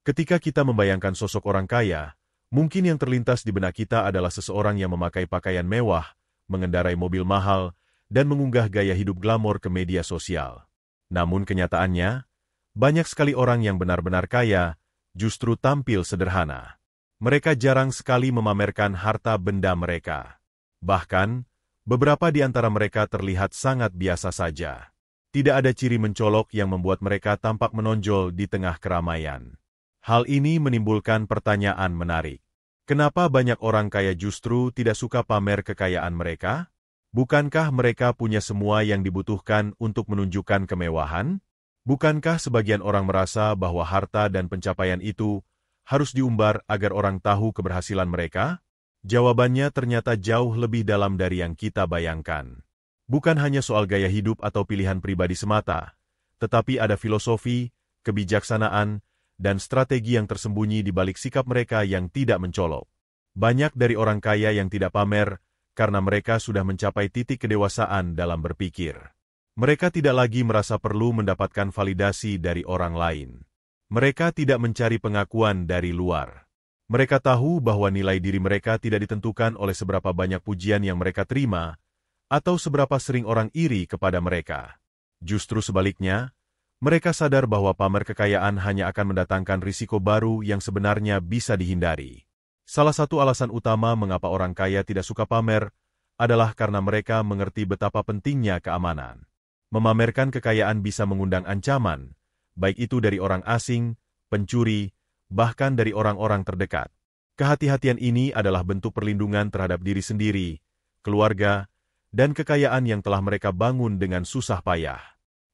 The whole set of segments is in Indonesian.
Ketika kita membayangkan sosok orang kaya, mungkin yang terlintas di benak kita adalah seseorang yang memakai pakaian mewah, mengendarai mobil mahal, dan mengunggah gaya hidup glamor ke media sosial. Namun kenyataannya, banyak sekali orang yang benar-benar kaya justru tampil sederhana. Mereka jarang sekali memamerkan harta benda mereka. Bahkan, beberapa di antara mereka terlihat sangat biasa saja. Tidak ada ciri mencolok yang membuat mereka tampak menonjol di tengah keramaian. Hal ini menimbulkan pertanyaan menarik. Kenapa banyak orang kaya justru tidak suka pamer kekayaan mereka? Bukankah mereka punya semua yang dibutuhkan untuk menunjukkan kemewahan? Bukankah sebagian orang merasa bahwa harta dan pencapaian itu harus diumbar agar orang tahu keberhasilan mereka? Jawabannya ternyata jauh lebih dalam dari yang kita bayangkan. Bukan hanya soal gaya hidup atau pilihan pribadi semata, tetapi ada filosofi, kebijaksanaan, dan strategi yang tersembunyi di balik sikap mereka yang tidak mencolok. Banyak dari orang kaya yang tidak pamer karena mereka sudah mencapai titik kedewasaan dalam berpikir. Mereka tidak lagi merasa perlu mendapatkan validasi dari orang lain. Mereka tidak mencari pengakuan dari luar. Mereka tahu bahwa nilai diri mereka tidak ditentukan oleh seberapa banyak pujian yang mereka terima, atau seberapa sering orang iri kepada mereka. Justru sebaliknya, mereka sadar bahwa pamer kekayaan hanya akan mendatangkan risiko baru yang sebenarnya bisa dihindari. Salah satu alasan utama mengapa orang kaya tidak suka pamer adalah karena mereka mengerti betapa pentingnya keamanan. Memamerkan kekayaan bisa mengundang ancaman, baik itu dari orang asing, pencuri, bahkan dari orang-orang terdekat. Kehati-hatian ini adalah bentuk perlindungan terhadap diri sendiri, keluarga, dan kekayaan yang telah mereka bangun dengan susah payah.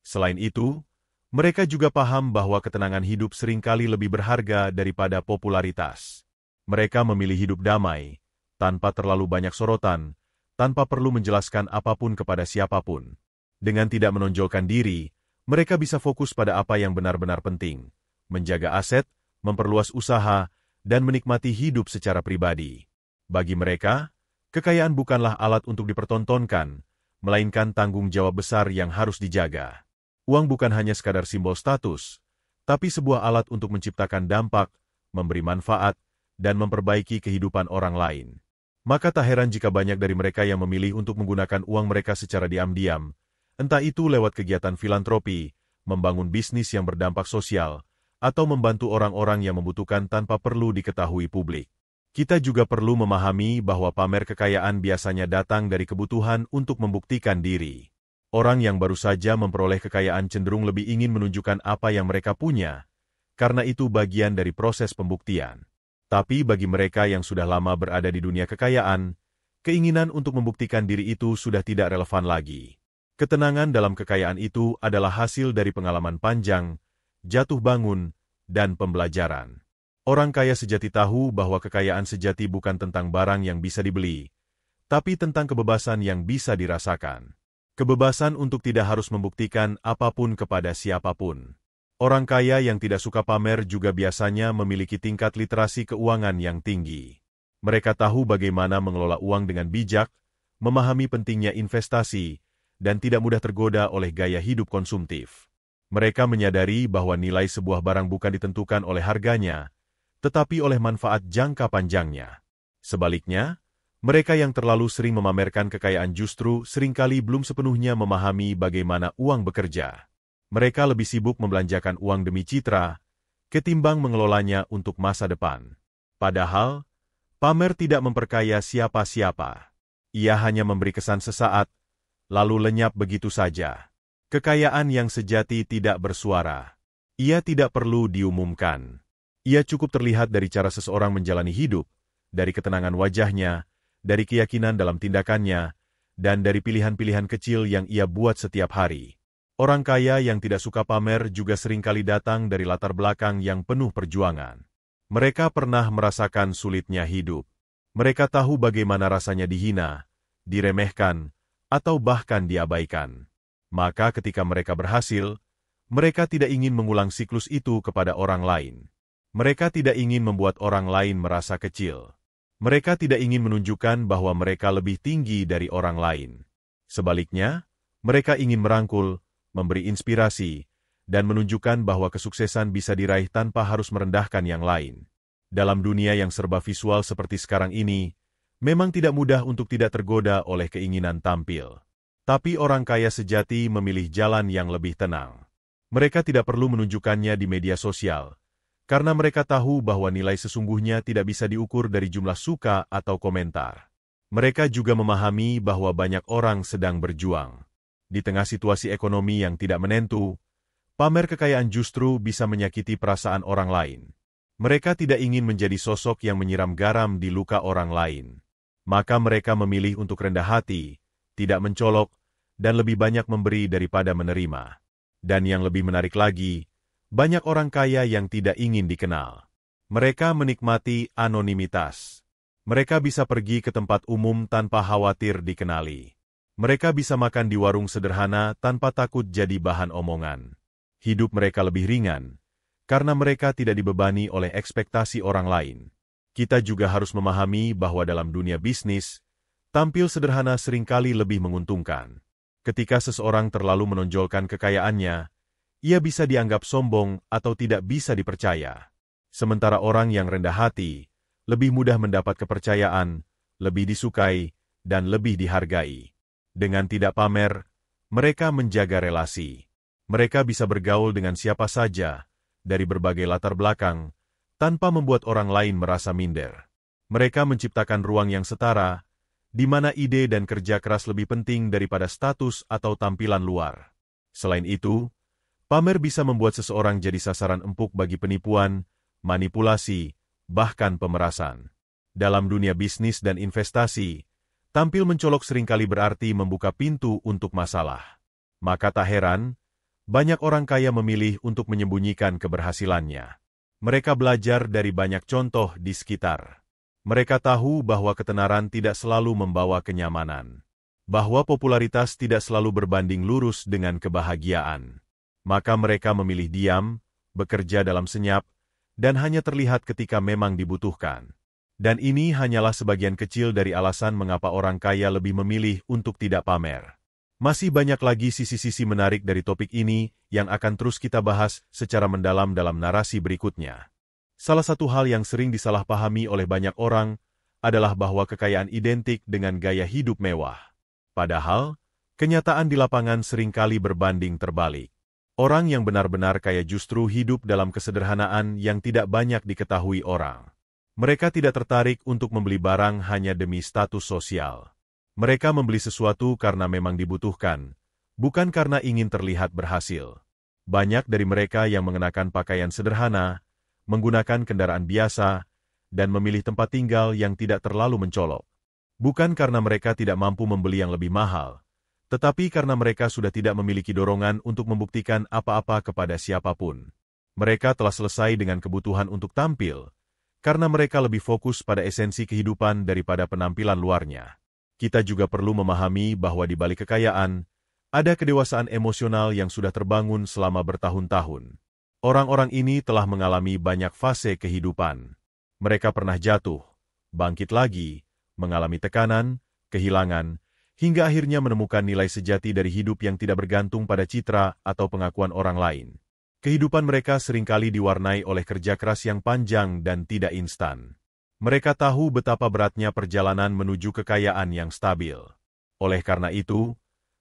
Selain itu, mereka juga paham bahwa ketenangan hidup seringkali lebih berharga daripada popularitas. Mereka memilih hidup damai, tanpa terlalu banyak sorotan, tanpa perlu menjelaskan apapun kepada siapapun. Dengan tidak menonjolkan diri, mereka bisa fokus pada apa yang benar-benar penting, menjaga aset, memperluas usaha, dan menikmati hidup secara pribadi. Bagi mereka, kekayaan bukanlah alat untuk dipertontonkan, melainkan tanggung jawab besar yang harus dijaga. Uang bukan hanya sekadar simbol status, tapi sebuah alat untuk menciptakan dampak, memberi manfaat, dan memperbaiki kehidupan orang lain. Maka tak heran jika banyak dari mereka yang memilih untuk menggunakan uang mereka secara diam-diam, entah itu lewat kegiatan filantropi, membangun bisnis yang berdampak sosial, atau membantu orang-orang yang membutuhkan tanpa perlu diketahui publik. Kita juga perlu memahami bahwa pamer kekayaan biasanya datang dari kebutuhan untuk membuktikan diri. Orang yang baru saja memperoleh kekayaan cenderung lebih ingin menunjukkan apa yang mereka punya, karena itu bagian dari proses pembuktian. Tapi bagi mereka yang sudah lama berada di dunia kekayaan, keinginan untuk membuktikan diri itu sudah tidak relevan lagi. Ketenangan dalam kekayaan itu adalah hasil dari pengalaman panjang, jatuh bangun, dan pembelajaran. Orang kaya sejati tahu bahwa kekayaan sejati bukan tentang barang yang bisa dibeli, tapi tentang kebebasan yang bisa dirasakan. Kebebasan untuk tidak harus membuktikan apapun kepada siapapun. Orang kaya yang tidak suka pamer juga biasanya memiliki tingkat literasi keuangan yang tinggi. Mereka tahu bagaimana mengelola uang dengan bijak, memahami pentingnya investasi, dan tidak mudah tergoda oleh gaya hidup konsumtif. Mereka menyadari bahwa nilai sebuah barang bukan ditentukan oleh harganya, tetapi oleh manfaat jangka panjangnya. Sebaliknya, mereka yang terlalu sering memamerkan kekayaan justru seringkali belum sepenuhnya memahami bagaimana uang bekerja. Mereka lebih sibuk membelanjakan uang demi citra, ketimbang mengelolanya untuk masa depan. Padahal, pamer tidak memperkaya siapa-siapa. Ia hanya memberi kesan sesaat, lalu lenyap begitu saja. Kekayaan yang sejati tidak bersuara. Ia tidak perlu diumumkan. Ia cukup terlihat dari cara seseorang menjalani hidup, dari ketenangan wajahnya, dari keyakinan dalam tindakannya, dan dari pilihan-pilihan kecil yang ia buat setiap hari. Orang kaya yang tidak suka pamer juga seringkali datang dari latar belakang yang penuh perjuangan. Mereka pernah merasakan sulitnya hidup. Mereka tahu bagaimana rasanya dihina, diremehkan, atau bahkan diabaikan. Maka ketika mereka berhasil, mereka tidak ingin mengulang siklus itu kepada orang lain. Mereka tidak ingin membuat orang lain merasa kecil. Mereka tidak ingin menunjukkan bahwa mereka lebih tinggi dari orang lain. Sebaliknya, mereka ingin merangkul, memberi inspirasi, dan menunjukkan bahwa kesuksesan bisa diraih tanpa harus merendahkan yang lain. Dalam dunia yang serba visual seperti sekarang ini, memang tidak mudah untuk tidak tergoda oleh keinginan tampil. Tapi orang kaya sejati memilih jalan yang lebih tenang. Mereka tidak perlu menunjukkannya di media sosial, karena mereka tahu bahwa nilai sesungguhnya tidak bisa diukur dari jumlah suka atau komentar. Mereka juga memahami bahwa banyak orang sedang berjuang. Di tengah situasi ekonomi yang tidak menentu, pamer kekayaan justru bisa menyakiti perasaan orang lain. Mereka tidak ingin menjadi sosok yang menyiram garam di luka orang lain. Maka mereka memilih untuk rendah hati, tidak mencolok, dan lebih banyak memberi daripada menerima. Dan yang lebih menarik lagi, banyak orang kaya yang tidak ingin dikenal. Mereka menikmati anonimitas. Mereka bisa pergi ke tempat umum tanpa khawatir dikenali. Mereka bisa makan di warung sederhana tanpa takut jadi bahan omongan. Hidup mereka lebih ringan, karena mereka tidak dibebani oleh ekspektasi orang lain. Kita juga harus memahami bahwa dalam dunia bisnis, tampil sederhana seringkali lebih menguntungkan. Ketika seseorang terlalu menonjolkan kekayaannya, ia bisa dianggap sombong atau tidak bisa dipercaya. Sementara orang yang rendah hati, lebih mudah mendapat kepercayaan, lebih disukai, dan lebih dihargai. Dengan tidak pamer, mereka menjaga relasi. Mereka bisa bergaul dengan siapa saja, dari berbagai latar belakang, tanpa membuat orang lain merasa minder. Mereka menciptakan ruang yang setara, di mana ide dan kerja keras lebih penting daripada status atau tampilan luar. Selain itu, pamer bisa membuat seseorang jadi sasaran empuk bagi penipuan, manipulasi, bahkan pemerasan. Dalam dunia bisnis dan investasi, tampil mencolok seringkali berarti membuka pintu untuk masalah. Maka tak heran, banyak orang kaya memilih untuk menyembunyikan keberhasilannya. Mereka belajar dari banyak contoh di sekitar. Mereka tahu bahwa ketenaran tidak selalu membawa kenyamanan. Bahwa popularitas tidak selalu berbanding lurus dengan kebahagiaan. Maka mereka memilih diam, bekerja dalam senyap, dan hanya terlihat ketika memang dibutuhkan. Dan ini hanyalah sebagian kecil dari alasan mengapa orang kaya lebih memilih untuk tidak pamer. Masih banyak lagi sisi-sisi menarik dari topik ini yang akan terus kita bahas secara mendalam dalam narasi berikutnya. Salah satu hal yang sering disalahpahami oleh banyak orang adalah bahwa kekayaan identik dengan gaya hidup mewah. Padahal, kenyataan di lapangan seringkali berbanding terbalik. Orang yang benar-benar kaya justru hidup dalam kesederhanaan yang tidak banyak diketahui orang. Mereka tidak tertarik untuk membeli barang hanya demi status sosial. Mereka membeli sesuatu karena memang dibutuhkan, bukan karena ingin terlihat berhasil. Banyak dari mereka yang mengenakan pakaian sederhana, menggunakan kendaraan biasa, dan memilih tempat tinggal yang tidak terlalu mencolok. Bukan karena mereka tidak mampu membeli yang lebih mahal, tetapi karena mereka sudah tidak memiliki dorongan untuk membuktikan apa-apa kepada siapapun. Mereka telah selesai dengan kebutuhan untuk tampil, karena mereka lebih fokus pada esensi kehidupan daripada penampilan luarnya. Kita juga perlu memahami bahwa di balik kekayaan, ada kedewasaan emosional yang sudah terbangun selama bertahun-tahun. Orang-orang ini telah mengalami banyak fase kehidupan. Mereka pernah jatuh, bangkit lagi, mengalami tekanan, kehilangan, hingga akhirnya menemukan nilai sejati dari hidup yang tidak bergantung pada citra atau pengakuan orang lain. Kehidupan mereka seringkali diwarnai oleh kerja keras yang panjang dan tidak instan. Mereka tahu betapa beratnya perjalanan menuju kekayaan yang stabil. Oleh karena itu,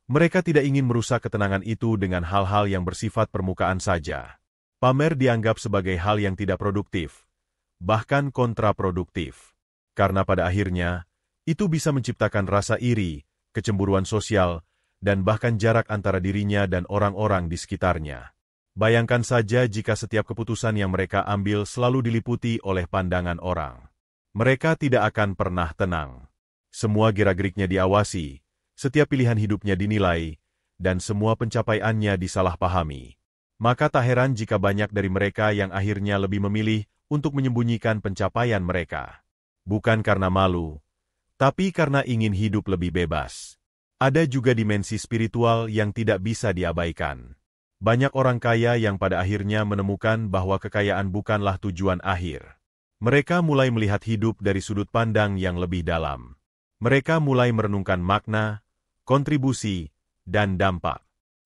mereka tidak ingin merusak ketenangan itu dengan hal-hal yang bersifat permukaan saja. Pamer dianggap sebagai hal yang tidak produktif, bahkan kontraproduktif. Karena pada akhirnya, itu bisa menciptakan rasa iri, kecemburuan sosial, dan bahkan jarak antara dirinya dan orang-orang di sekitarnya. Bayangkan saja jika setiap keputusan yang mereka ambil selalu diliputi oleh pandangan orang. Mereka tidak akan pernah tenang. Semua gerak-geriknya diawasi, setiap pilihan hidupnya dinilai, dan semua pencapaiannya disalahpahami. Maka tak heran jika banyak dari mereka yang akhirnya lebih memilih untuk menyembunyikan pencapaian mereka. Bukan karena malu, tapi karena ingin hidup lebih bebas. Ada juga dimensi spiritual yang tidak bisa diabaikan. Banyak orang kaya yang pada akhirnya menemukan bahwa kekayaan bukanlah tujuan akhir. Mereka mulai melihat hidup dari sudut pandang yang lebih dalam. Mereka mulai merenungkan makna, kontribusi, dan dampak.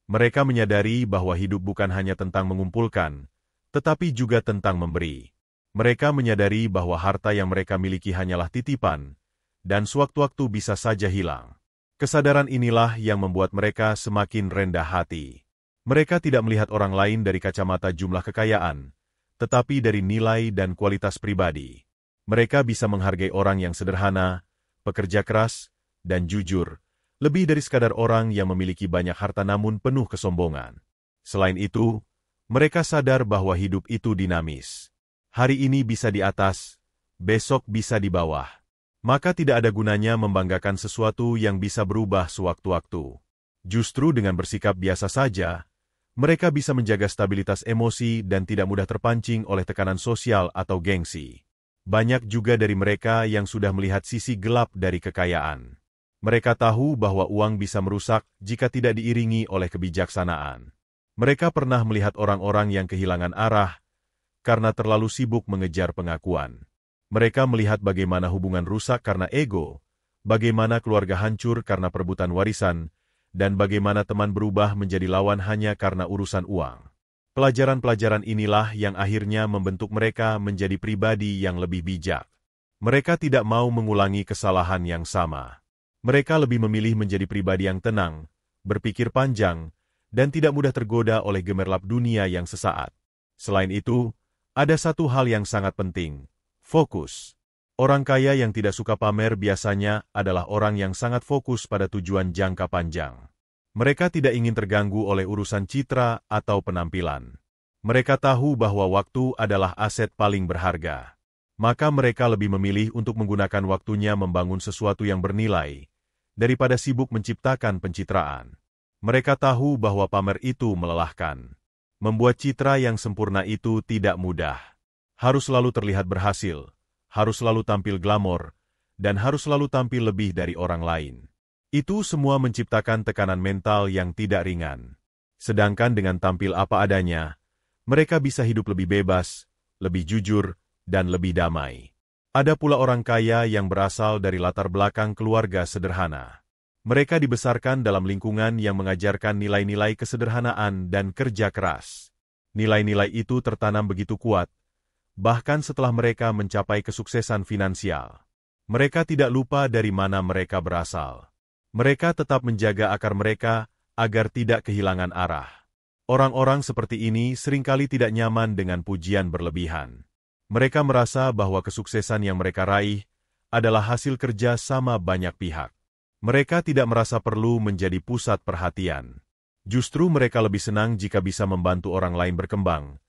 Mereka menyadari bahwa hidup bukan hanya tentang mengumpulkan, tetapi juga tentang memberi. Mereka menyadari bahwa harta yang mereka miliki hanyalah titipan, dan sewaktu-waktu bisa saja hilang. Kesadaran inilah yang membuat mereka semakin rendah hati. Mereka tidak melihat orang lain dari kacamata jumlah kekayaan, tetapi dari nilai dan kualitas pribadi. Mereka bisa menghargai orang yang sederhana, pekerja keras, dan jujur, lebih dari sekadar orang yang memiliki banyak harta namun penuh kesombongan. Selain itu, mereka sadar bahwa hidup itu dinamis. Hari ini bisa di atas, besok bisa di bawah. Maka tidak ada gunanya membanggakan sesuatu yang bisa berubah sewaktu-waktu. Justru dengan bersikap biasa saja, mereka bisa menjaga stabilitas emosi dan tidak mudah terpancing oleh tekanan sosial atau gengsi. Banyak juga dari mereka yang sudah melihat sisi gelap dari kekayaan. Mereka tahu bahwa uang bisa merusak jika tidak diiringi oleh kebijaksanaan. Mereka pernah melihat orang-orang yang kehilangan arah karena terlalu sibuk mengejar pengakuan. Mereka melihat bagaimana hubungan rusak karena ego, bagaimana keluarga hancur karena perebutan warisan, dan bagaimana teman berubah menjadi lawan hanya karena urusan uang. Pelajaran-pelajaran inilah yang akhirnya membentuk mereka menjadi pribadi yang lebih bijak. Mereka tidak mau mengulangi kesalahan yang sama. Mereka lebih memilih menjadi pribadi yang tenang, berpikir panjang, dan tidak mudah tergoda oleh gemerlap dunia yang sesaat. Selain itu, ada satu hal yang sangat penting: fokus. Orang kaya yang tidak suka pamer biasanya adalah orang yang sangat fokus pada tujuan jangka panjang. Mereka tidak ingin terganggu oleh urusan citra atau penampilan. Mereka tahu bahwa waktu adalah aset paling berharga. Maka mereka lebih memilih untuk menggunakan waktunya membangun sesuatu yang bernilai, daripada sibuk menciptakan pencitraan. Mereka tahu bahwa pamer itu melelahkan. Membuat citra yang sempurna itu tidak mudah. Harus selalu terlihat berhasil, harus selalu tampil glamor, dan harus selalu tampil lebih dari orang lain. Itu semua menciptakan tekanan mental yang tidak ringan. Sedangkan dengan tampil apa adanya, mereka bisa hidup lebih bebas, lebih jujur, dan lebih damai. Ada pula orang kaya yang berasal dari latar belakang keluarga sederhana. Mereka dibesarkan dalam lingkungan yang mengajarkan nilai-nilai kesederhanaan dan kerja keras. Nilai-nilai itu tertanam begitu kuat, bahkan setelah mereka mencapai kesuksesan finansial. Mereka tidak lupa dari mana mereka berasal. Mereka tetap menjaga akar mereka agar tidak kehilangan arah. Orang-orang seperti ini seringkali tidak nyaman dengan pujian berlebihan. Mereka merasa bahwa kesuksesan yang mereka raih adalah hasil kerja sama banyak pihak. Mereka tidak merasa perlu menjadi pusat perhatian. Justru mereka lebih senang jika bisa membantu orang lain berkembang,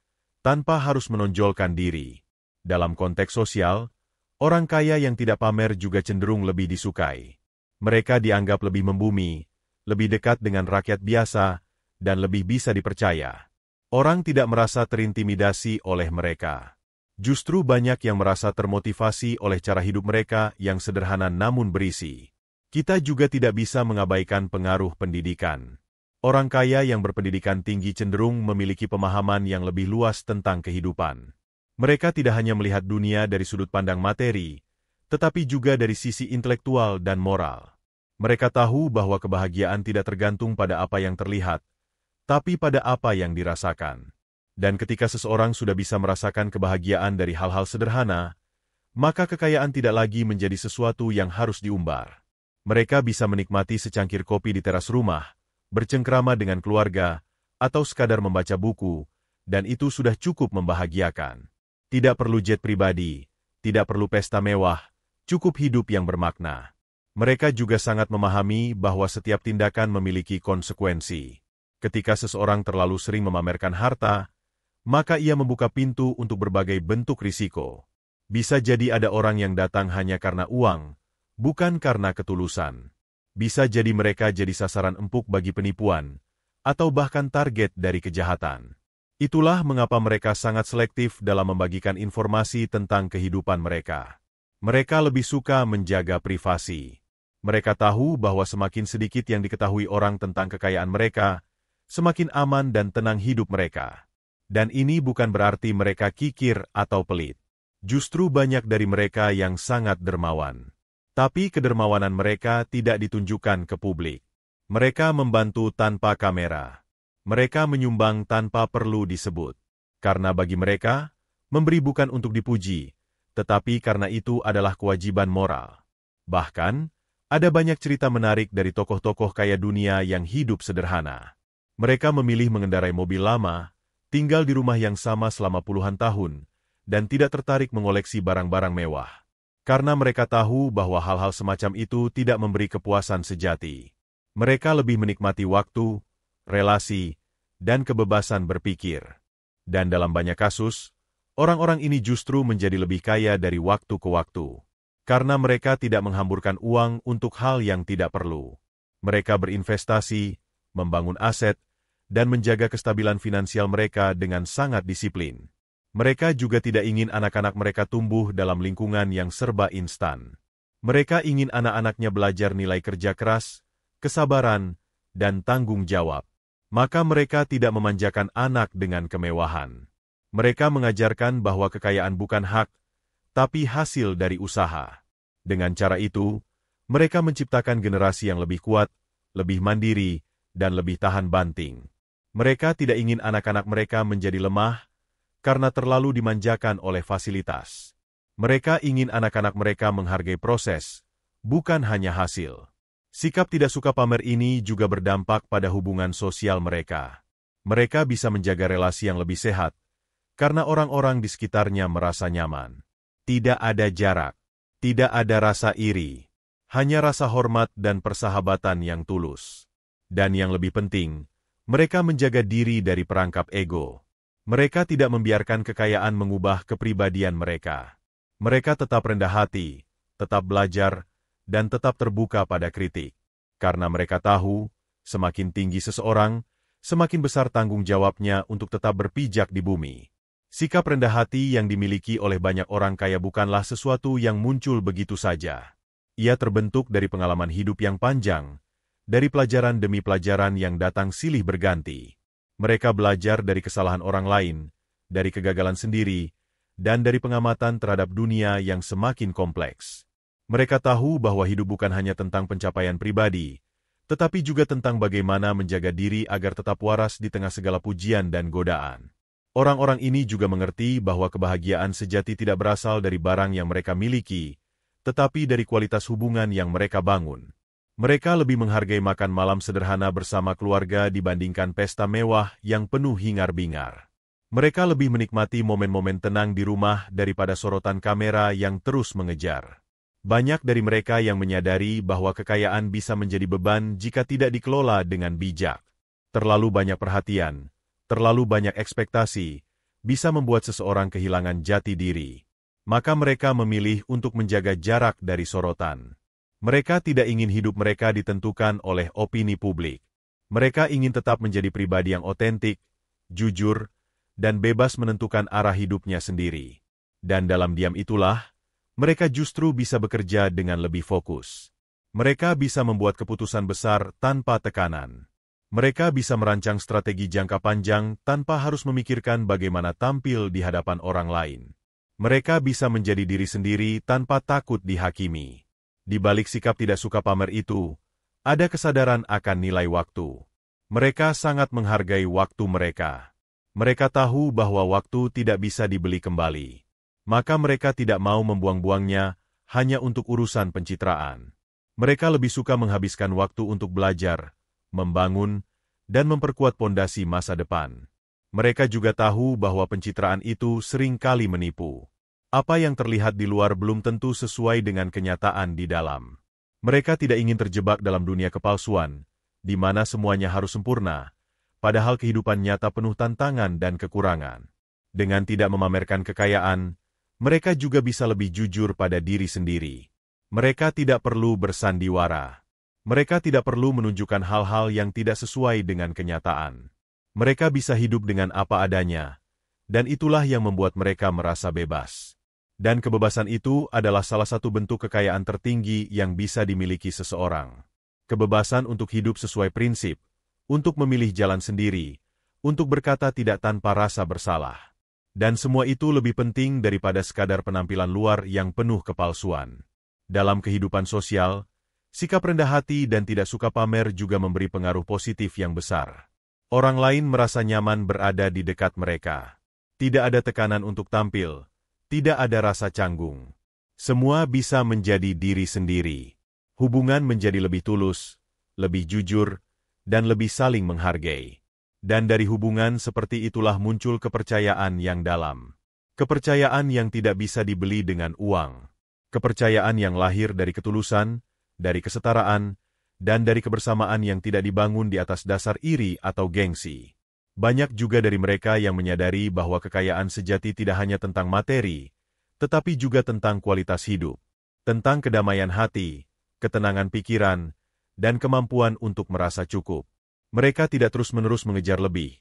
tanpa harus menonjolkan diri. Dalam konteks sosial, orang kaya yang tidak pamer juga cenderung lebih disukai. Mereka dianggap lebih membumi, lebih dekat dengan rakyat biasa, dan lebih bisa dipercaya. Orang tidak merasa terintimidasi oleh mereka. Justru banyak yang merasa termotivasi oleh cara hidup mereka yang sederhana namun berisi. Kita juga tidak bisa mengabaikan pengaruh pendidikan. Orang kaya yang berpendidikan tinggi cenderung memiliki pemahaman yang lebih luas tentang kehidupan. Mereka tidak hanya melihat dunia dari sudut pandang materi, tetapi juga dari sisi intelektual dan moral. Mereka tahu bahwa kebahagiaan tidak tergantung pada apa yang terlihat, tapi pada apa yang dirasakan. Dan ketika seseorang sudah bisa merasakan kebahagiaan dari hal-hal sederhana, maka kekayaan tidak lagi menjadi sesuatu yang harus diumbar. Mereka bisa menikmati secangkir kopi di teras rumah, bercengkrama dengan keluarga, atau sekadar membaca buku, dan itu sudah cukup membahagiakan. Tidak perlu jet pribadi, tidak perlu pesta mewah, cukup hidup yang bermakna. Mereka juga sangat memahami bahwa setiap tindakan memiliki konsekuensi. Ketika seseorang terlalu sering memamerkan harta, maka ia membuka pintu untuk berbagai bentuk risiko. Bisa jadi ada orang yang datang hanya karena uang, bukan karena ketulusan. Bisa jadi mereka jadi sasaran empuk bagi penipuan, atau bahkan target dari kejahatan. Itulah mengapa mereka sangat selektif dalam membagikan informasi tentang kehidupan mereka. Mereka lebih suka menjaga privasi. Mereka tahu bahwa semakin sedikit yang diketahui orang tentang kekayaan mereka, semakin aman dan tenang hidup mereka. Dan ini bukan berarti mereka kikir atau pelit. Justru banyak dari mereka yang sangat dermawan. Tapi kedermawanan mereka tidak ditunjukkan ke publik. Mereka membantu tanpa kamera. Mereka menyumbang tanpa perlu disebut. Karena bagi mereka, memberi bukan untuk dipuji, tetapi karena itu adalah kewajiban moral. Bahkan, ada banyak cerita menarik dari tokoh-tokoh kaya dunia yang hidup sederhana. Mereka memilih mengendarai mobil lama, tinggal di rumah yang sama selama puluhan tahun, dan tidak tertarik mengoleksi barang-barang mewah. Karena mereka tahu bahwa hal-hal semacam itu tidak memberi kepuasan sejati. Mereka lebih menikmati waktu, relasi, dan kebebasan berpikir. Dan dalam banyak kasus, orang-orang ini justru menjadi lebih kaya dari waktu ke waktu. Karena mereka tidak menghamburkan uang untuk hal yang tidak perlu. Mereka berinvestasi, membangun aset, dan menjaga kestabilan finansial mereka dengan sangat disiplin. Mereka juga tidak ingin anak-anak mereka tumbuh dalam lingkungan yang serba instan. Mereka ingin anak-anaknya belajar nilai kerja keras, kesabaran, dan tanggung jawab. Maka mereka tidak memanjakan anak dengan kemewahan. Mereka mengajarkan bahwa kekayaan bukan hak, tapi hasil dari usaha. Dengan cara itu, mereka menciptakan generasi yang lebih kuat, lebih mandiri, dan lebih tahan banting. Mereka tidak ingin anak-anak mereka menjadi lemah, karena terlalu dimanjakan oleh fasilitas. Mereka ingin anak-anak mereka menghargai proses, bukan hanya hasil. Sikap tidak suka pamer ini juga berdampak pada hubungan sosial mereka. Mereka bisa menjaga relasi yang lebih sehat, karena orang-orang di sekitarnya merasa nyaman. Tidak ada jarak, tidak ada rasa iri, hanya rasa hormat dan persahabatan yang tulus. Dan yang lebih penting, mereka menjaga diri dari perangkap ego. Mereka tidak membiarkan kekayaan mengubah kepribadian mereka. Mereka tetap rendah hati, tetap belajar, dan tetap terbuka pada kritik. Karena mereka tahu, semakin tinggi seseorang, semakin besar tanggung jawabnya untuk tetap berpijak di bumi. Sikap rendah hati yang dimiliki oleh banyak orang kaya bukanlah sesuatu yang muncul begitu saja. Ia terbentuk dari pengalaman hidup yang panjang, dari pelajaran demi pelajaran yang datang silih berganti. Mereka belajar dari kesalahan orang lain, dari kegagalan sendiri, dan dari pengamatan terhadap dunia yang semakin kompleks. Mereka tahu bahwa hidup bukan hanya tentang pencapaian pribadi, tetapi juga tentang bagaimana menjaga diri agar tetap waras di tengah segala pujian dan godaan. Orang-orang ini juga mengerti bahwa kebahagiaan sejati tidak berasal dari barang yang mereka miliki, tetapi dari kualitas hubungan yang mereka bangun. Mereka lebih menghargai makan malam sederhana bersama keluarga dibandingkan pesta mewah yang penuh hingar-bingar. Mereka lebih menikmati momen-momen tenang di rumah daripada sorotan kamera yang terus mengejar. Banyak dari mereka yang menyadari bahwa kekayaan bisa menjadi beban jika tidak dikelola dengan bijak. Terlalu banyak perhatian, terlalu banyak ekspektasi, bisa membuat seseorang kehilangan jati diri. Maka mereka memilih untuk menjaga jarak dari sorotan. Mereka tidak ingin hidup mereka ditentukan oleh opini publik. Mereka ingin tetap menjadi pribadi yang otentik, jujur, dan bebas menentukan arah hidupnya sendiri. Dan dalam diam itulah, mereka justru bisa bekerja dengan lebih fokus. Mereka bisa membuat keputusan besar tanpa tekanan. Mereka bisa merancang strategi jangka panjang tanpa harus memikirkan bagaimana tampil di hadapan orang lain. Mereka bisa menjadi diri sendiri tanpa takut dihakimi. Di balik sikap tidak suka pamer itu, ada kesadaran akan nilai waktu. Mereka sangat menghargai waktu mereka. Mereka tahu bahwa waktu tidak bisa dibeli kembali. Maka mereka tidak mau membuang-buangnya hanya untuk urusan pencitraan. Mereka lebih suka menghabiskan waktu untuk belajar, membangun, dan memperkuat pondasi masa depan. Mereka juga tahu bahwa pencitraan itu sering kali menipu. Apa yang terlihat di luar belum tentu sesuai dengan kenyataan di dalam. Mereka tidak ingin terjebak dalam dunia kepalsuan, di mana semuanya harus sempurna, padahal kehidupan nyata penuh tantangan dan kekurangan. Dengan tidak memamerkan kekayaan, mereka juga bisa lebih jujur pada diri sendiri. Mereka tidak perlu bersandiwara. Mereka tidak perlu menunjukkan hal-hal yang tidak sesuai dengan kenyataan. Mereka bisa hidup dengan apa adanya, dan itulah yang membuat mereka merasa bebas. Dan kebebasan itu adalah salah satu bentuk kekayaan tertinggi yang bisa dimiliki seseorang. Kebebasan untuk hidup sesuai prinsip, untuk memilih jalan sendiri, untuk berkata tidak tanpa rasa bersalah. Dan semua itu lebih penting daripada sekadar penampilan luar yang penuh kepalsuan. Dalam kehidupan sosial, sikap rendah hati dan tidak suka pamer juga memberi pengaruh positif yang besar. Orang lain merasa nyaman berada di dekat mereka. Tidak ada tekanan untuk tampil, tidak ada rasa canggung. Semua bisa menjadi diri sendiri. Hubungan menjadi lebih tulus, lebih jujur, dan lebih saling menghargai. Dan dari hubungan seperti itulah muncul kepercayaan yang dalam. Kepercayaan yang tidak bisa dibeli dengan uang. Kepercayaan yang lahir dari ketulusan, dari kesetaraan, dan dari kebersamaan yang tidak dibangun di atas dasar iri atau gengsi. Banyak juga dari mereka yang menyadari bahwa kekayaan sejati tidak hanya tentang materi, tetapi juga tentang kualitas hidup, tentang kedamaian hati, ketenangan pikiran, dan kemampuan untuk merasa cukup. Mereka tidak terus-menerus mengejar lebih,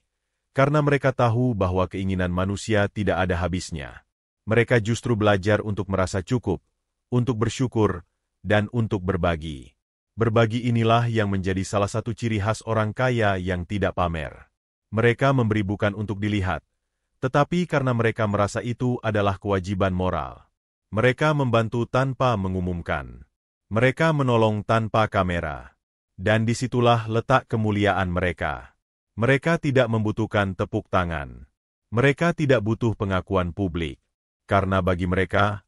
karena mereka tahu bahwa keinginan manusia tidak ada habisnya. Mereka justru belajar untuk merasa cukup, untuk bersyukur, dan untuk berbagi. Berbagi inilah yang menjadi salah satu ciri khas orang kaya yang tidak pamer. Mereka memberi bukan untuk dilihat, tetapi karena mereka merasa itu adalah kewajiban moral. Mereka membantu tanpa mengumumkan. Mereka menolong tanpa kamera. Dan disitulah letak kemuliaan mereka. Mereka tidak membutuhkan tepuk tangan. Mereka tidak butuh pengakuan publik. Karena bagi mereka,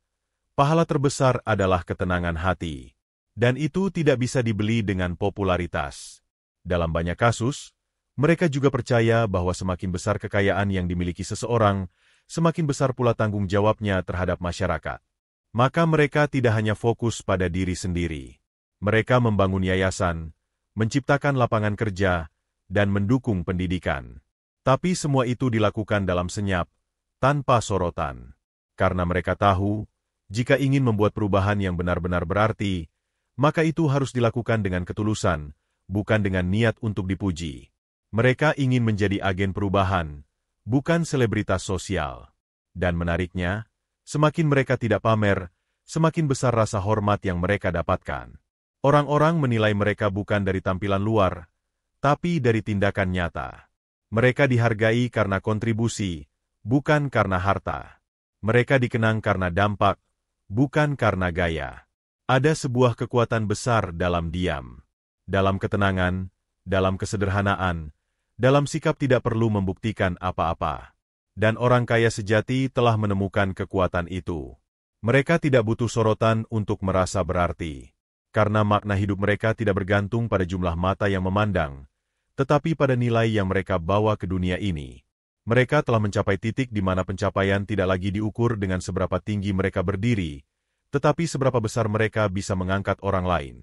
pahala terbesar adalah ketenangan hati. Dan itu tidak bisa dibeli dengan popularitas. Dalam banyak kasus, mereka juga percaya bahwa semakin besar kekayaan yang dimiliki seseorang, semakin besar pula tanggung jawabnya terhadap masyarakat. Maka mereka tidak hanya fokus pada diri sendiri. Mereka membangun yayasan, menciptakan lapangan kerja, dan mendukung pendidikan. Tapi semua itu dilakukan dalam senyap, tanpa sorotan. Karena mereka tahu, jika ingin membuat perubahan yang benar-benar berarti, maka itu harus dilakukan dengan ketulusan, bukan dengan niat untuk dipuji. Mereka ingin menjadi agen perubahan, bukan selebritas sosial. Dan menariknya, semakin mereka tidak pamer, semakin besar rasa hormat yang mereka dapatkan. Orang-orang menilai mereka bukan dari tampilan luar, tapi dari tindakan nyata. Mereka dihargai karena kontribusi, bukan karena harta. Mereka dikenang karena dampak, bukan karena gaya. Ada sebuah kekuatan besar dalam diam, dalam ketenangan, dalam kesederhanaan, dalam sikap tidak perlu membuktikan apa-apa. Dan orang kaya sejati telah menemukan kekuatan itu. Mereka tidak butuh sorotan untuk merasa berarti. Karena makna hidup mereka tidak bergantung pada jumlah mata yang memandang, tetapi pada nilai yang mereka bawa ke dunia ini. Mereka telah mencapai titik di mana pencapaian tidak lagi diukur dengan seberapa tinggi mereka berdiri, tetapi seberapa besar mereka bisa mengangkat orang lain.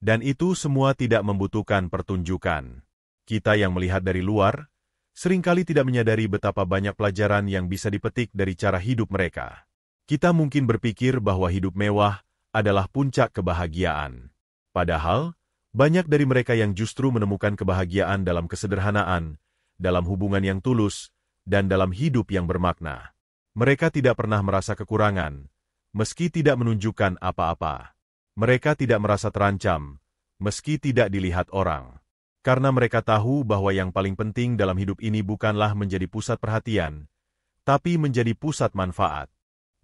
Dan itu semua tidak membutuhkan pertunjukan. Kita yang melihat dari luar, seringkali tidak menyadari betapa banyak pelajaran yang bisa dipetik dari cara hidup mereka. Kita mungkin berpikir bahwa hidup mewah adalah puncak kebahagiaan. Padahal, banyak dari mereka yang justru menemukan kebahagiaan dalam kesederhanaan, dalam hubungan yang tulus, dan dalam hidup yang bermakna. Mereka tidak pernah merasa kekurangan, meski tidak menunjukkan apa-apa. Mereka tidak merasa terancam, meski tidak dilihat orang. Karena mereka tahu bahwa yang paling penting dalam hidup ini bukanlah menjadi pusat perhatian, tapi menjadi pusat manfaat.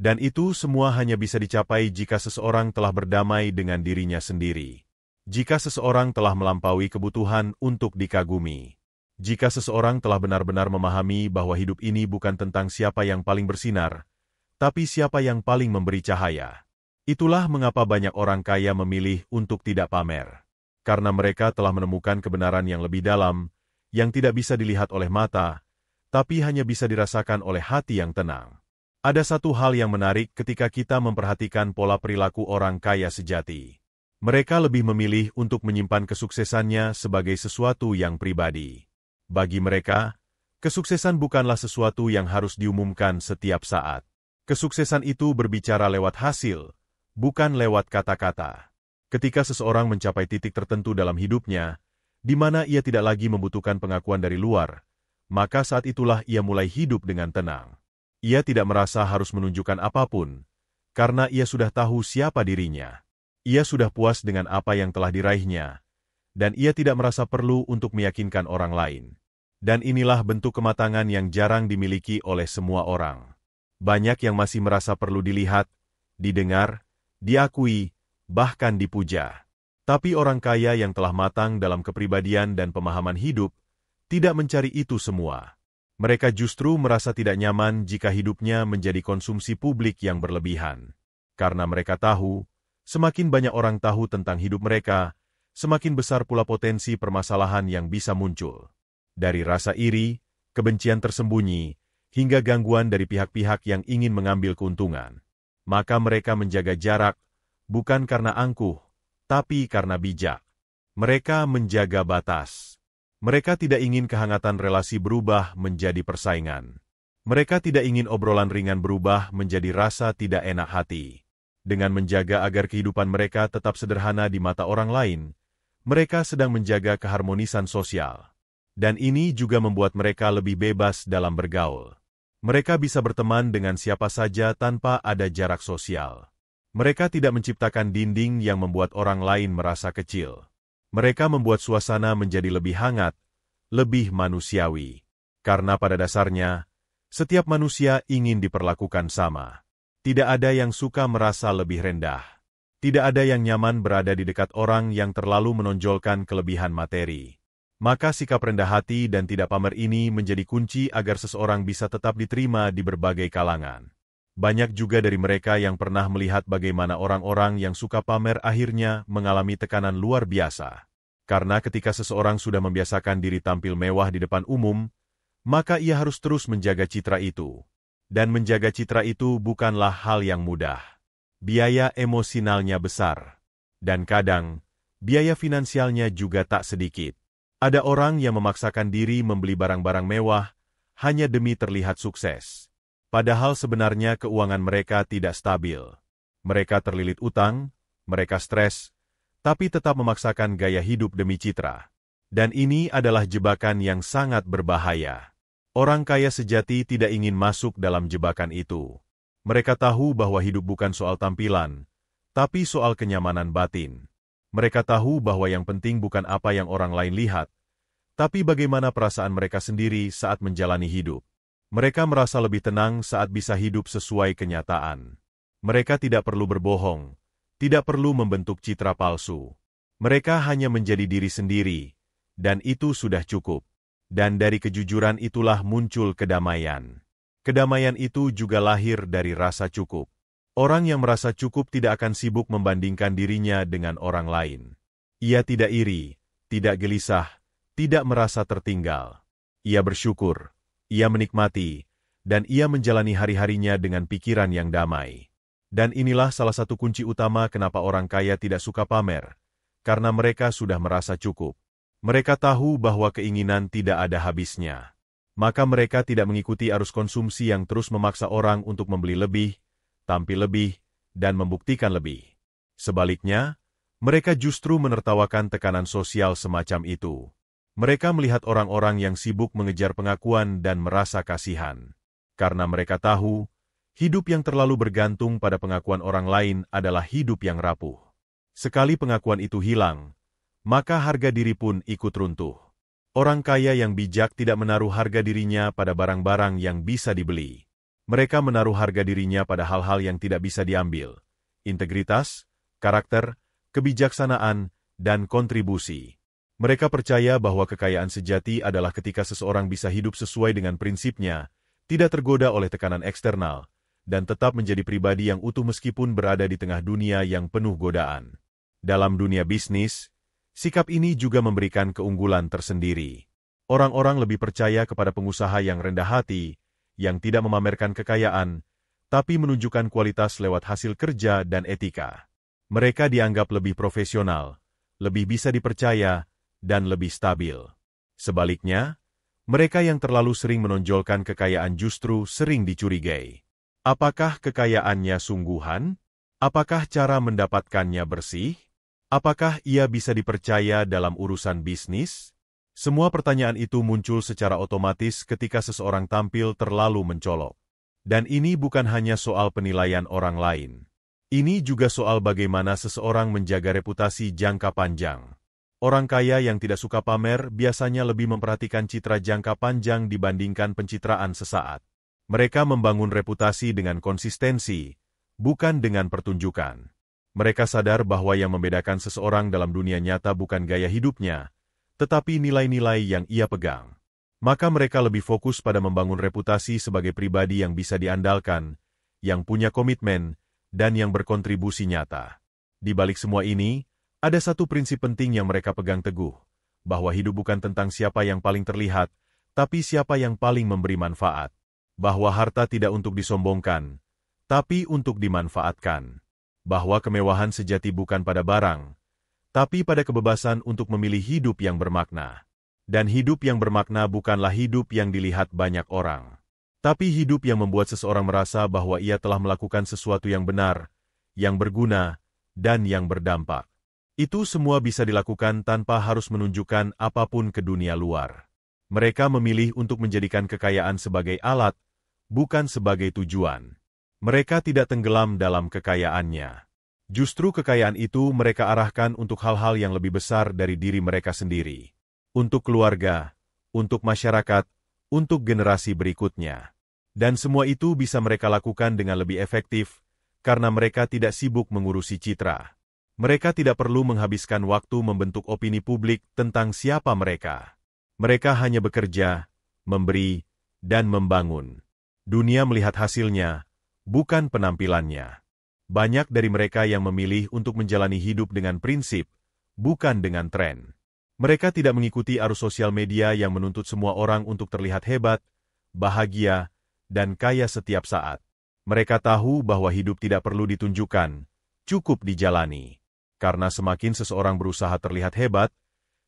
Dan itu semua hanya bisa dicapai jika seseorang telah berdamai dengan dirinya sendiri. Jika seseorang telah melampaui kebutuhan untuk dikagumi. Jika seseorang telah benar-benar memahami bahwa hidup ini bukan tentang siapa yang paling bersinar, tapi siapa yang paling memberi cahaya. Itulah mengapa banyak orang kaya memilih untuk tidak pamer. Karena mereka telah menemukan kebenaran yang lebih dalam, yang tidak bisa dilihat oleh mata, tapi hanya bisa dirasakan oleh hati yang tenang. Ada satu hal yang menarik ketika kita memperhatikan pola perilaku orang kaya sejati. Mereka lebih memilih untuk menyimpan kesuksesannya sebagai sesuatu yang pribadi. Bagi mereka, kesuksesan bukanlah sesuatu yang harus diumumkan setiap saat. Kesuksesan itu berbicara lewat hasil, bukan lewat kata-kata. Ketika seseorang mencapai titik tertentu dalam hidupnya, di mana ia tidak lagi membutuhkan pengakuan dari luar, maka saat itulah ia mulai hidup dengan tenang. Ia tidak merasa harus menunjukkan apapun, karena ia sudah tahu siapa dirinya. Ia sudah puas dengan apa yang telah diraihnya, dan ia tidak merasa perlu untuk meyakinkan orang lain. Dan inilah bentuk kematangan yang jarang dimiliki oleh semua orang. Banyak yang masih merasa perlu dilihat, didengar, diakui, bahkan dipuja. Tapi orang kaya yang telah matang dalam kepribadian dan pemahaman hidup, tidak mencari itu semua. Mereka justru merasa tidak nyaman jika hidupnya menjadi konsumsi publik yang berlebihan. Karena mereka tahu, semakin banyak orang tahu tentang hidup mereka, semakin besar pula potensi permasalahan yang bisa muncul. Dari rasa iri, kebencian tersembunyi, hingga gangguan dari pihak-pihak yang ingin mengambil keuntungan. Maka mereka menjaga jarak, bukan karena angkuh, tapi karena bijak. Mereka menjaga batas. Mereka tidak ingin kehangatan relasi berubah menjadi persaingan. Mereka tidak ingin obrolan ringan berubah menjadi rasa tidak enak hati. Dengan menjaga agar kehidupan mereka tetap sederhana di mata orang lain, mereka sedang menjaga keharmonisan sosial. Dan ini juga membuat mereka lebih bebas dalam bergaul. Mereka bisa berteman dengan siapa saja tanpa ada jarak sosial. Mereka tidak menciptakan dinding yang membuat orang lain merasa kecil. Mereka membuat suasana menjadi lebih hangat, lebih manusiawi. Karena pada dasarnya, setiap manusia ingin diperlakukan sama. Tidak ada yang suka merasa lebih rendah. Tidak ada yang nyaman berada di dekat orang yang terlalu menonjolkan kelebihan materi. Maka sikap rendah hati dan tidak pamer ini menjadi kunci agar seseorang bisa tetap diterima di berbagai kalangan. Banyak juga dari mereka yang pernah melihat bagaimana orang-orang yang suka pamer akhirnya mengalami tekanan luar biasa. Karena ketika seseorang sudah membiasakan diri tampil mewah di depan umum, maka ia harus terus menjaga citra itu. Dan menjaga citra itu bukanlah hal yang mudah. Biaya emosionalnya besar. Dan kadang, biaya finansialnya juga tak sedikit. Ada orang yang memaksakan diri membeli barang-barang mewah hanya demi terlihat sukses. Padahal sebenarnya keuangan mereka tidak stabil. Mereka terlilit utang, mereka stres, tapi tetap memaksakan gaya hidup demi citra. Dan ini adalah jebakan yang sangat berbahaya. Orang kaya sejati tidak ingin masuk dalam jebakan itu. Mereka tahu bahwa hidup bukan soal tampilan, tapi soal kenyamanan batin. Mereka tahu bahwa yang penting bukan apa yang orang lain lihat, tapi bagaimana perasaan mereka sendiri saat menjalani hidup. Mereka merasa lebih tenang saat bisa hidup sesuai kenyataan. Mereka tidak perlu berbohong, tidak perlu membentuk citra palsu. Mereka hanya menjadi diri sendiri, dan itu sudah cukup. Dan dari kejujuran itulah muncul kedamaian. Kedamaian itu juga lahir dari rasa cukup. Orang yang merasa cukup tidak akan sibuk membandingkan dirinya dengan orang lain. Ia tidak iri, tidak gelisah, tidak merasa tertinggal. Ia bersyukur, ia menikmati, dan ia menjalani hari-harinya dengan pikiran yang damai. Dan inilah salah satu kunci utama kenapa orang kaya tidak suka pamer, karena mereka sudah merasa cukup. Mereka tahu bahwa keinginan tidak ada habisnya. Maka mereka tidak mengikuti arus konsumsi yang terus memaksa orang untuk membeli lebih, tampil lebih, dan membuktikan lebih. Sebaliknya, mereka justru menertawakan tekanan sosial semacam itu. Mereka melihat orang-orang yang sibuk mengejar pengakuan dan merasa kasihan. Karena mereka tahu, hidup yang terlalu bergantung pada pengakuan orang lain adalah hidup yang rapuh. Sekali pengakuan itu hilang, maka harga diri pun ikut runtuh. Orang kaya yang bijak tidak menaruh harga dirinya pada barang-barang yang bisa dibeli. Mereka menaruh harga dirinya pada hal-hal yang tidak bisa diambil. Integritas, karakter, kebijaksanaan, dan kontribusi. Mereka percaya bahwa kekayaan sejati adalah ketika seseorang bisa hidup sesuai dengan prinsipnya, tidak tergoda oleh tekanan eksternal, dan tetap menjadi pribadi yang utuh meskipun berada di tengah dunia yang penuh godaan. Dalam dunia bisnis, sikap ini juga memberikan keunggulan tersendiri. Orang-orang lebih percaya kepada pengusaha yang rendah hati, yang tidak memamerkan kekayaan, tapi menunjukkan kualitas lewat hasil kerja dan etika. Mereka dianggap lebih profesional, lebih bisa dipercaya, dan lebih stabil. Sebaliknya, mereka yang terlalu sering menonjolkan kekayaan justru sering dicurigai. Apakah kekayaannya sungguhan? Apakah cara mendapatkannya bersih? Apakah ia bisa dipercaya dalam urusan bisnis? Semua pertanyaan itu muncul secara otomatis ketika seseorang tampil terlalu mencolok. Dan ini bukan hanya soal penilaian orang lain. Ini juga soal bagaimana seseorang menjaga reputasi jangka panjang. Orang kaya yang tidak suka pamer biasanya lebih memperhatikan citra jangka panjang dibandingkan pencitraan sesaat. Mereka membangun reputasi dengan konsistensi, bukan dengan pertunjukan. Mereka sadar bahwa yang membedakan seseorang dalam dunia nyata bukan gaya hidupnya, tetapi nilai-nilai yang ia pegang. Maka mereka lebih fokus pada membangun reputasi sebagai pribadi yang bisa diandalkan, yang punya komitmen, dan yang berkontribusi nyata. Di balik semua ini, ada satu prinsip penting yang mereka pegang teguh, bahwa hidup bukan tentang siapa yang paling terlihat, tapi siapa yang paling memberi manfaat. Bahwa harta tidak untuk disombongkan, tapi untuk dimanfaatkan. Bahwa kemewahan sejati bukan pada barang, tapi pada kebebasan untuk memilih hidup yang bermakna. Dan hidup yang bermakna bukanlah hidup yang dilihat banyak orang, tapi hidup yang membuat seseorang merasa bahwa ia telah melakukan sesuatu yang benar, yang berguna, dan yang berdampak. Itu semua bisa dilakukan tanpa harus menunjukkan apapun ke dunia luar. Mereka memilih untuk menjadikan kekayaan sebagai alat, bukan sebagai tujuan. Mereka tidak tenggelam dalam kekayaannya. Justru kekayaan itu mereka arahkan untuk hal-hal yang lebih besar dari diri mereka sendiri. Untuk keluarga, untuk masyarakat, untuk generasi berikutnya. Dan semua itu bisa mereka lakukan dengan lebih efektif, karena mereka tidak sibuk mengurusi citra. Mereka tidak perlu menghabiskan waktu membentuk opini publik tentang siapa mereka. Mereka hanya bekerja, memberi, dan membangun. Dunia melihat hasilnya, bukan penampilannya. Banyak dari mereka yang memilih untuk menjalani hidup dengan prinsip, bukan dengan tren. Mereka tidak mengikuti arus sosial media yang menuntut semua orang untuk terlihat hebat, bahagia, dan kaya setiap saat. Mereka tahu bahwa hidup tidak perlu ditunjukkan, cukup dijalani. Karena semakin seseorang berusaha terlihat hebat,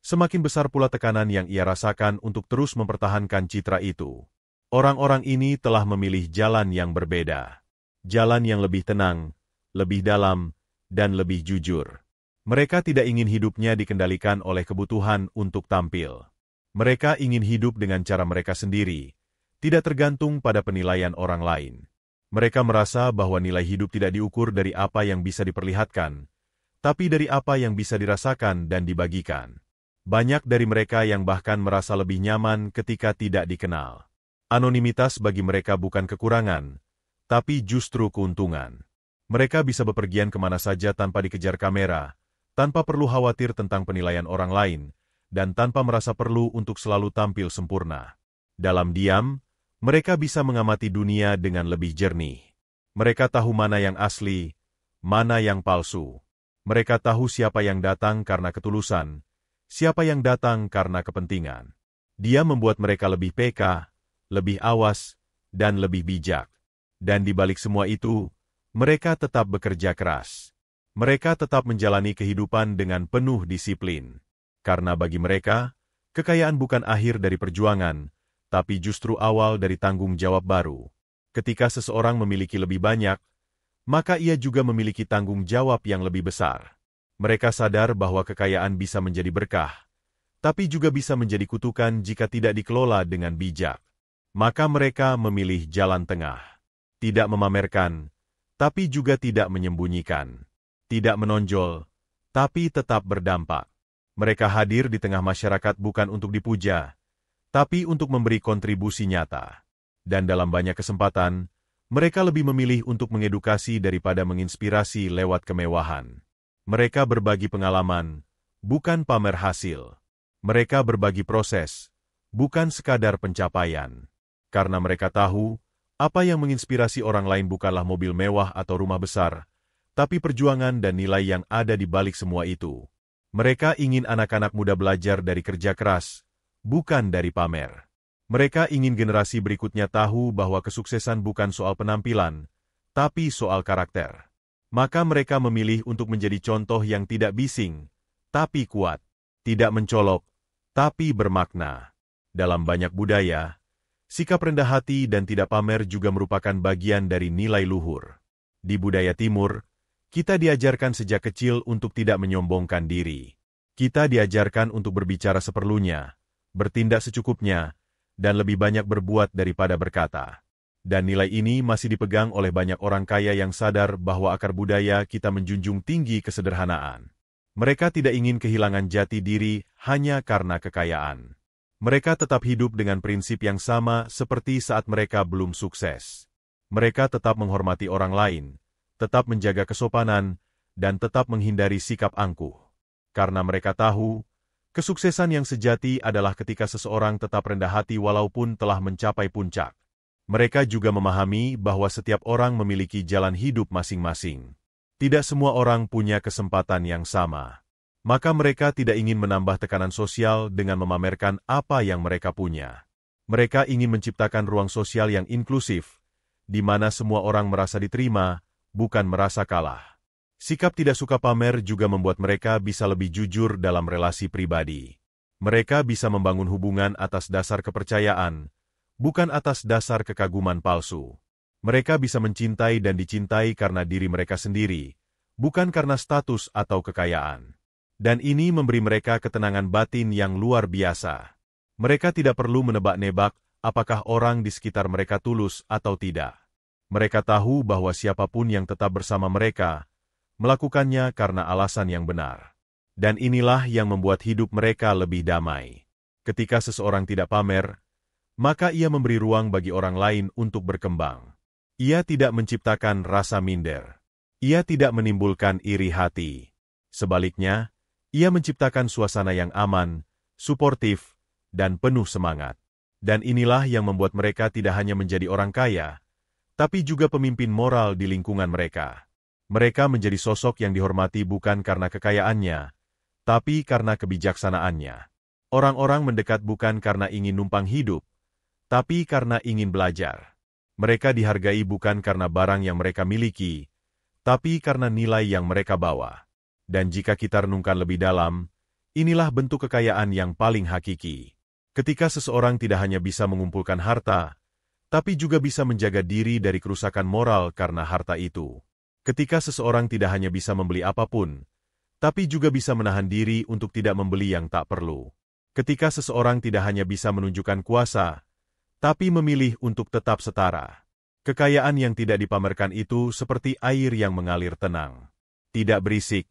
semakin besar pula tekanan yang ia rasakan untuk terus mempertahankan citra itu. Orang-orang ini telah memilih jalan yang berbeda. Jalan yang lebih tenang, lebih dalam, dan lebih jujur. Mereka tidak ingin hidupnya dikendalikan oleh kebutuhan untuk tampil. Mereka ingin hidup dengan cara mereka sendiri, tidak tergantung pada penilaian orang lain. Mereka merasa bahwa nilai hidup tidak diukur dari apa yang bisa diperlihatkan, tapi dari apa yang bisa dirasakan dan dibagikan. Banyak dari mereka yang bahkan merasa lebih nyaman ketika tidak dikenal. Anonimitas bagi mereka bukan kekurangan, tapi justru keuntungan. Mereka bisa bepergian kemana saja tanpa dikejar kamera, tanpa perlu khawatir tentang penilaian orang lain, dan tanpa merasa perlu untuk selalu tampil sempurna. Dalam diam, mereka bisa mengamati dunia dengan lebih jernih. Mereka tahu mana yang asli, mana yang palsu. Mereka tahu siapa yang datang karena ketulusan, siapa yang datang karena kepentingan. Dia membuat mereka lebih peka, lebih awas, dan lebih bijak. Dan di balik semua itu, mereka tetap bekerja keras. Mereka tetap menjalani kehidupan dengan penuh disiplin. Karena bagi mereka, kekayaan bukan akhir dari perjuangan, tapi justru awal dari tanggung jawab baru. Ketika seseorang memiliki lebih banyak, maka ia juga memiliki tanggung jawab yang lebih besar. Mereka sadar bahwa kekayaan bisa menjadi berkah, tapi juga bisa menjadi kutukan jika tidak dikelola dengan bijak. Maka mereka memilih jalan tengah. Tidak memamerkan, tapi juga tidak menyembunyikan. Tidak menonjol, tapi tetap berdampak. Mereka hadir di tengah masyarakat bukan untuk dipuja, tapi untuk memberi kontribusi nyata. Dan dalam banyak kesempatan, mereka lebih memilih untuk mengedukasi daripada menginspirasi lewat kemewahan. Mereka berbagi pengalaman, bukan pamer hasil. Mereka berbagi proses, bukan sekadar pencapaian. Karena mereka tahu, apa yang menginspirasi orang lain bukanlah mobil mewah atau rumah besar, tapi perjuangan dan nilai yang ada di balik semua itu. Mereka ingin anak-anak muda belajar dari kerja keras, bukan dari pamer. Mereka ingin generasi berikutnya tahu bahwa kesuksesan bukan soal penampilan, tapi soal karakter. Maka mereka memilih untuk menjadi contoh yang tidak bising, tapi kuat. Tidak mencolok, tapi bermakna. Dalam banyak budaya, sikap rendah hati dan tidak pamer juga merupakan bagian dari nilai luhur. Di budaya Timur, kita diajarkan sejak kecil untuk tidak menyombongkan diri. Kita diajarkan untuk berbicara seperlunya, bertindak secukupnya, dan lebih banyak berbuat daripada berkata. Dan nilai ini masih dipegang oleh banyak orang kaya yang sadar bahwa akar budaya kita menjunjung tinggi kesederhanaan. Mereka tidak ingin kehilangan jati diri hanya karena kekayaan. Mereka tetap hidup dengan prinsip yang sama seperti saat mereka belum sukses. Mereka tetap menghormati orang lain, tetap menjaga kesopanan, dan tetap menghindari sikap angkuh. Karena mereka tahu, Kesuksesan yang sejati adalah ketika seseorang tetap rendah hati walaupun telah mencapai puncak. Mereka juga memahami bahwa setiap orang memiliki jalan hidup masing-masing. Tidak semua orang punya kesempatan yang sama. Maka mereka tidak ingin menambah tekanan sosial dengan memamerkan apa yang mereka punya. Mereka ingin menciptakan ruang sosial yang inklusif, di mana semua orang merasa diterima, bukan merasa kalah. Sikap tidak suka pamer juga membuat mereka bisa lebih jujur dalam relasi pribadi. Mereka bisa membangun hubungan atas dasar kepercayaan, bukan atas dasar kekaguman palsu. Mereka bisa mencintai dan dicintai karena diri mereka sendiri, bukan karena status atau kekayaan. Dan ini memberi mereka ketenangan batin yang luar biasa. Mereka tidak perlu menebak-nebak apakah orang di sekitar mereka tulus atau tidak. Mereka tahu bahwa siapapun yang tetap bersama mereka, melakukannya karena alasan yang benar. Dan inilah yang membuat hidup mereka lebih damai. Ketika seseorang tidak pamer, maka ia memberi ruang bagi orang lain untuk berkembang. Ia tidak menciptakan rasa minder. Ia tidak menimbulkan iri hati. Sebaliknya, ia menciptakan suasana yang aman, suportif, dan penuh semangat. Dan inilah yang membuat mereka tidak hanya menjadi orang kaya, tapi juga pemimpin moral di lingkungan mereka. Mereka menjadi sosok yang dihormati bukan karena kekayaannya, tapi karena kebijaksanaannya. Orang-orang mendekat bukan karena ingin numpang hidup, tapi karena ingin belajar. Mereka dihargai bukan karena barang yang mereka miliki, tapi karena nilai yang mereka bawa. Dan jika kita renungkan lebih dalam, inilah bentuk kekayaan yang paling hakiki. Ketika seseorang tidak hanya bisa mengumpulkan harta, tapi juga bisa menjaga diri dari kerusakan moral karena harta itu. Ketika seseorang tidak hanya bisa membeli apapun, tapi juga bisa menahan diri untuk tidak membeli yang tak perlu. Ketika seseorang tidak hanya bisa menunjukkan kuasa, tapi memilih untuk tetap setara. Kekayaan yang tidak dipamerkan itu seperti air yang mengalir tenang. Tidak berisik,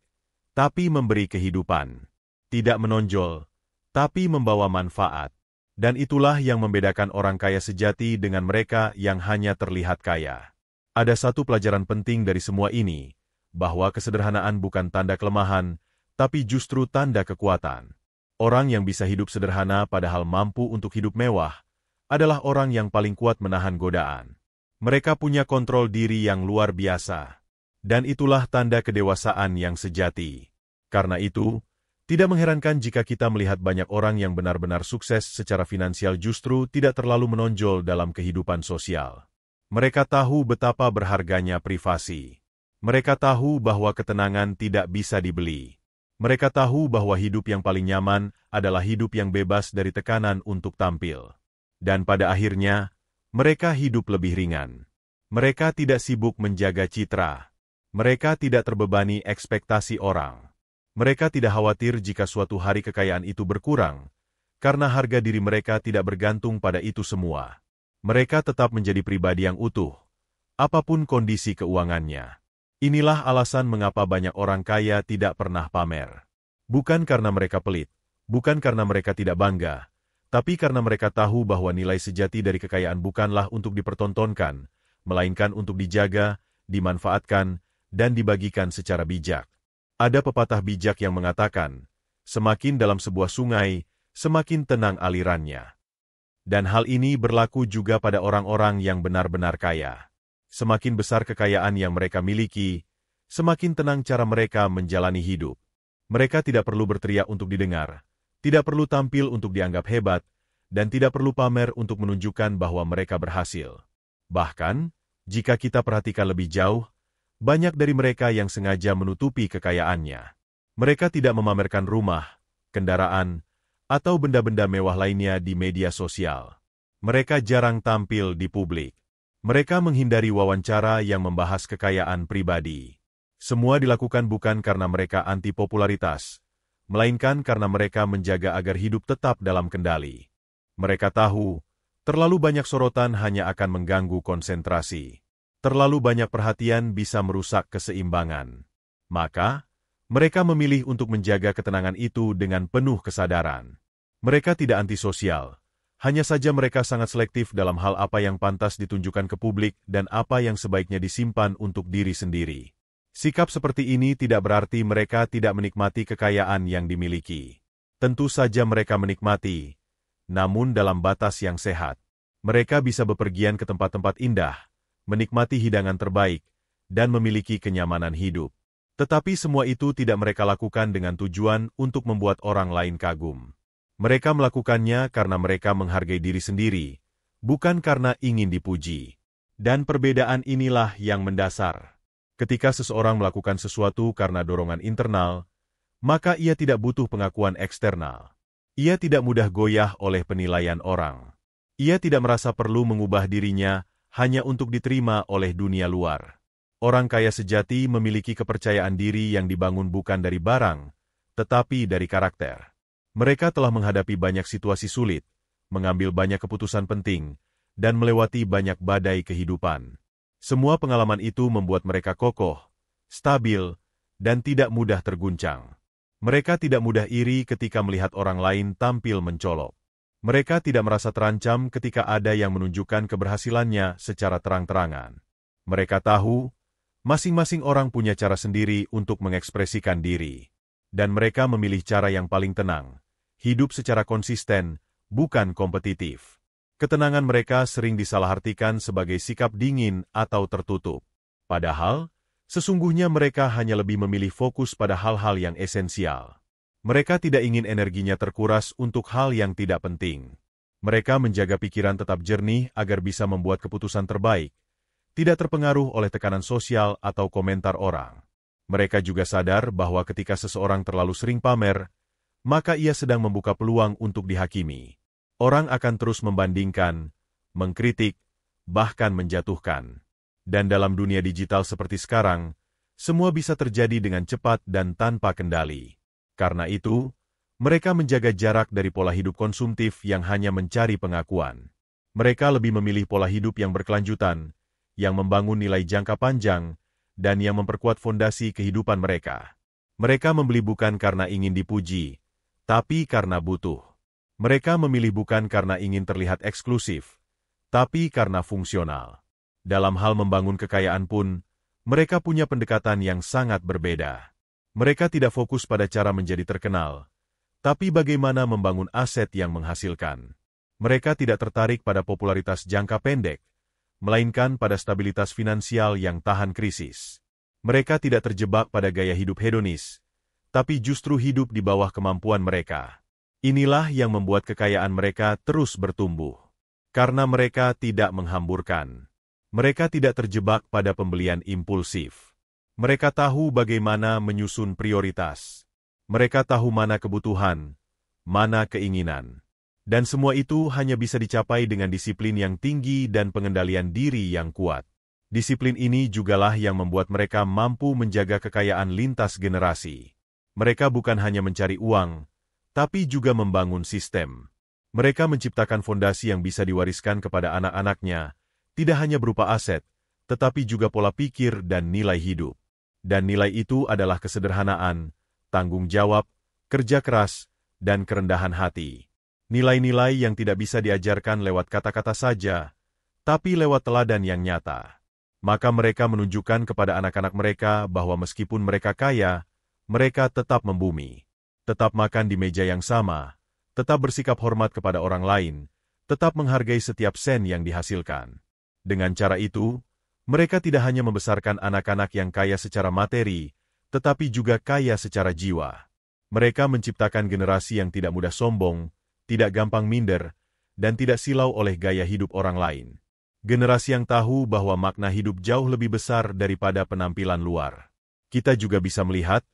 tapi memberi kehidupan. Tidak menonjol, tapi membawa manfaat. Dan itulah yang membedakan orang kaya sejati dengan mereka yang hanya terlihat kaya. Ada satu pelajaran penting dari semua ini, bahwa kesederhanaan bukan tanda kelemahan, tapi justru tanda kekuatan. Orang yang bisa hidup sederhana padahal mampu untuk hidup mewah, adalah orang yang paling kuat menahan godaan. Mereka punya kontrol diri yang luar biasa. Dan itulah tanda kedewasaan yang sejati. Karena itu, tidak mengherankan jika kita melihat banyak orang yang benar-benar sukses secara finansial justru tidak terlalu menonjol dalam kehidupan sosial. Mereka tahu betapa berharganya privasi. Mereka tahu bahwa ketenangan tidak bisa dibeli. Mereka tahu bahwa hidup yang paling nyaman adalah hidup yang bebas dari tekanan untuk tampil. Dan pada akhirnya, mereka hidup lebih ringan. Mereka tidak sibuk menjaga citra. Mereka tidak terbebani ekspektasi orang. Mereka tidak khawatir jika suatu hari kekayaan itu berkurang, karena harga diri mereka tidak bergantung pada itu semua. Mereka tetap menjadi pribadi yang utuh, apapun kondisi keuangannya. Inilah alasan mengapa banyak orang kaya tidak pernah pamer. Bukan karena mereka pelit, bukan karena mereka tidak bangga, tapi karena mereka tahu bahwa nilai sejati dari kekayaan bukanlah untuk dipertontonkan, melainkan untuk dijaga, dimanfaatkan, dan dibagikan secara bijak. Ada pepatah bijak yang mengatakan, semakin dalam sebuah sungai, semakin tenang alirannya. Dan hal ini berlaku juga pada orang-orang yang benar-benar kaya. Semakin besar kekayaan yang mereka miliki, semakin tenang cara mereka menjalani hidup. Mereka tidak perlu berteriak untuk didengar, tidak perlu tampil untuk dianggap hebat, dan tidak perlu pamer untuk menunjukkan bahwa mereka berhasil. Bahkan, jika kita perhatikan lebih jauh, banyak dari mereka yang sengaja menutupi kekayaannya. Mereka tidak memamerkan rumah, kendaraan, atau benda-benda mewah lainnya di media sosial. Mereka jarang tampil di publik. Mereka menghindari wawancara yang membahas kekayaan pribadi. Semua dilakukan bukan karena mereka anti popularitas, melainkan karena mereka menjaga agar hidup tetap dalam kendali. Mereka tahu, terlalu banyak sorotan hanya akan mengganggu konsentrasi. Terlalu banyak perhatian bisa merusak keseimbangan. Maka, mereka memilih untuk menjaga ketenangan itu dengan penuh kesadaran. Mereka tidak antisosial, hanya saja mereka sangat selektif dalam hal apa yang pantas ditunjukkan ke publik dan apa yang sebaiknya disimpan untuk diri sendiri. Sikap seperti ini tidak berarti mereka tidak menikmati kekayaan yang dimiliki. Tentu saja mereka menikmati, namun dalam batas yang sehat. Mereka bisa bepergian ke tempat-tempat indah, menikmati hidangan terbaik, dan memiliki kenyamanan hidup. Tetapi semua itu tidak mereka lakukan dengan tujuan untuk membuat orang lain kagum. Mereka melakukannya karena mereka menghargai diri sendiri, bukan karena ingin dipuji. Dan perbedaan inilah yang mendasar. Ketika seseorang melakukan sesuatu karena dorongan internal, maka ia tidak butuh pengakuan eksternal. Ia tidak mudah goyah oleh penilaian orang. Ia tidak merasa perlu mengubah dirinya hanya untuk diterima oleh dunia luar. Orang kaya sejati memiliki kepercayaan diri yang dibangun bukan dari barang, tetapi dari karakter. Mereka telah menghadapi banyak situasi sulit, mengambil banyak keputusan penting, dan melewati banyak badai kehidupan. Semua pengalaman itu membuat mereka kokoh, stabil, dan tidak mudah terguncang. Mereka tidak mudah iri ketika melihat orang lain tampil mencolok. Mereka tidak merasa terancam ketika ada yang menunjukkan keberhasilannya secara terang-terangan. Mereka tahu, masing-masing orang punya cara sendiri untuk mengekspresikan diri. Dan mereka memilih cara yang paling tenang, hidup secara konsisten, bukan kompetitif. Ketenangan mereka sering disalahartikan sebagai sikap dingin atau tertutup. Padahal, sesungguhnya mereka hanya lebih memilih fokus pada hal-hal yang esensial. Mereka tidak ingin energinya terkuras untuk hal yang tidak penting. Mereka menjaga pikiran tetap jernih agar bisa membuat keputusan terbaik, tidak terpengaruh oleh tekanan sosial atau komentar orang. Mereka juga sadar bahwa ketika seseorang terlalu sering pamer, maka ia sedang membuka peluang untuk dihakimi. Orang akan terus membandingkan, mengkritik, bahkan menjatuhkan. Dan dalam dunia digital seperti sekarang, semua bisa terjadi dengan cepat dan tanpa kendali. Karena itu, mereka menjaga jarak dari pola hidup konsumtif yang hanya mencari pengakuan. Mereka lebih memilih pola hidup yang berkelanjutan, yang membangun nilai jangka panjang, dan yang memperkuat fondasi kehidupan mereka. Mereka membeli bukan karena ingin dipuji, tapi karena butuh. Mereka memilih bukan karena ingin terlihat eksklusif, tapi karena fungsional. Dalam hal membangun kekayaan pun, mereka punya pendekatan yang sangat berbeda. Mereka tidak fokus pada cara menjadi terkenal, tapi bagaimana membangun aset yang menghasilkan. Mereka tidak tertarik pada popularitas jangka pendek, melainkan pada stabilitas finansial yang tahan krisis. Mereka tidak terjebak pada gaya hidup hedonis, tapi justru hidup di bawah kemampuan mereka. Inilah yang membuat kekayaan mereka terus bertumbuh. Karena mereka tidak menghamburkan. Mereka tidak terjebak pada pembelian impulsif. Mereka tahu bagaimana menyusun prioritas. Mereka tahu mana kebutuhan, mana keinginan. Dan semua itu hanya bisa dicapai dengan disiplin yang tinggi dan pengendalian diri yang kuat. Disiplin ini jugalah yang membuat mereka mampu menjaga kekayaan lintas generasi. Mereka bukan hanya mencari uang, tapi juga membangun sistem. Mereka menciptakan fondasi yang bisa diwariskan kepada anak-anaknya, tidak hanya berupa aset, tetapi juga pola pikir dan nilai hidup. Dan nilai itu adalah kesederhanaan, tanggung jawab, kerja keras, dan kerendahan hati. Nilai-nilai yang tidak bisa diajarkan lewat kata-kata saja, tapi lewat teladan yang nyata. Maka mereka menunjukkan kepada anak-anak mereka bahwa meskipun mereka kaya, mereka tetap membumi. Tetap makan di meja yang sama, tetap bersikap hormat kepada orang lain, tetap menghargai setiap sen yang dihasilkan. Dengan cara itu, mereka tidak hanya membesarkan anak-anak yang kaya secara materi, tetapi juga kaya secara jiwa. Mereka menciptakan generasi yang tidak mudah sombong, tidak gampang minder, dan tidak silau oleh gaya hidup orang lain. Generasi yang tahu bahwa makna hidup jauh lebih besar daripada penampilan luar. Kita juga bisa melihat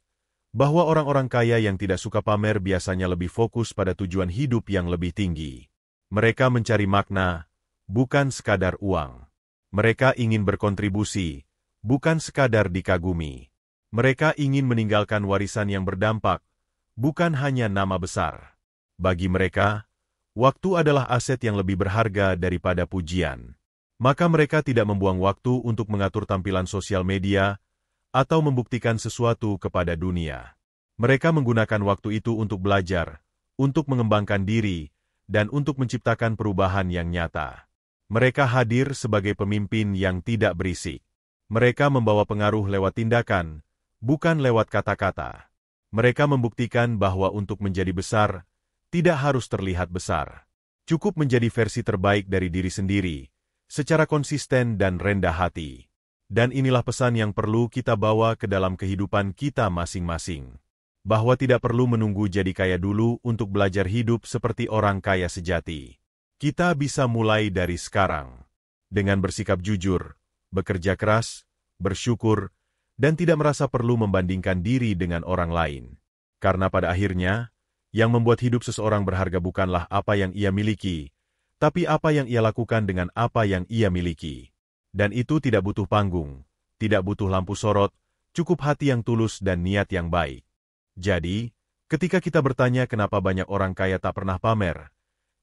bahwa orang-orang kaya yang tidak suka pamer biasanya lebih fokus pada tujuan hidup yang lebih tinggi. Mereka mencari makna, bukan sekadar uang. Mereka ingin berkontribusi, bukan sekadar dikagumi. Mereka ingin meninggalkan warisan yang berdampak, bukan hanya nama besar. Bagi mereka, waktu adalah aset yang lebih berharga daripada pujian. Maka mereka tidak membuang waktu untuk mengatur tampilan sosial media atau membuktikan sesuatu kepada dunia. Mereka menggunakan waktu itu untuk belajar, untuk mengembangkan diri, dan untuk menciptakan perubahan yang nyata. Mereka hadir sebagai pemimpin yang tidak berisik. Mereka membawa pengaruh lewat tindakan, bukan lewat kata-kata. Mereka membuktikan bahwa untuk menjadi besar, tidak harus terlihat besar. Cukup menjadi versi terbaik dari diri sendiri, secara konsisten dan rendah hati. Dan inilah pesan yang perlu kita bawa ke dalam kehidupan kita masing-masing. Bahwa tidak perlu menunggu jadi kaya dulu untuk belajar hidup seperti orang kaya sejati. Kita bisa mulai dari sekarang. Dengan bersikap jujur, bekerja keras, bersyukur, dan tidak merasa perlu membandingkan diri dengan orang lain. Karena pada akhirnya, yang membuat hidup seseorang berharga bukanlah apa yang ia miliki, tapi apa yang ia lakukan dengan apa yang ia miliki. Dan itu tidak butuh panggung, tidak butuh lampu sorot, cukup hati yang tulus dan niat yang baik. Jadi, ketika kita bertanya kenapa banyak orang kaya tak pernah pamer,